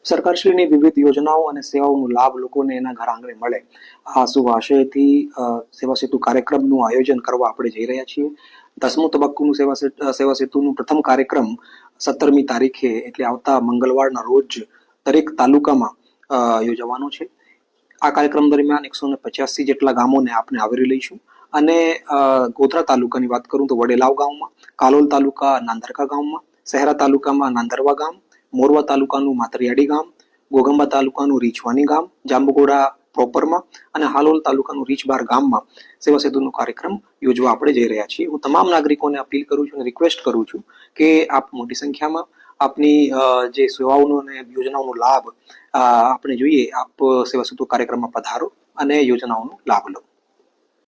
સરકારશ્રીની વિવિધ યોજનાઓ અને સેવાઓનો લાભ લોકોને એના ઘર આંગણે મળે, આ શુભ આશયથી સેવા સેતુ કાર્યક્રમનું આયોજન કરવા આપણે જઈ રહ્યા છીએ. 10મું તબક્કાનું સેવા સેતુનું પ્રથમ કાર્યક્રમ 17મી તારીખે એટલે આવતા મંગળવારના રોજ દરેક તાલુકામાં યોજવાનો છે. આ કાર્યક્રમ દરમિયાન 185 જેટલા ગામોને આપણે આવરી લઈશું અને ગોધરા તાલુકાની વાત કરું તો વડેલાવ ગામમાં, કાલોલ તાલુકા નાંદરકા ગામમાં, શહેરા તાલુકામાં નાંદરવા ગામ, મોરવા તાલુકાનું માતરિયાડી ગામ, ઘોઘંબા તાલુકાનું રીછવાની ગામ, જાંબુઘોડા પ્રોપરમાં અને હાલોલ તાલુકાનું રીછબાર ગામમાં સેવા સેતુનો કાર્યક્રમ યોજવા આપણે જઈ રહ્યા છીએ. હું તમામ નાગરિકોને અપીલ કરું છું અને રિક્વેસ્ટ કરું છું કે આપ મોટી સંખ્યામાં આપની જે સેવાઓનો અને યોજનાઓનો લાભ આપણે જોઈએ, આપ સેવા સેતુ કાર્યક્રમમાં પધારો અને યોજનાઓનો લાભ લો.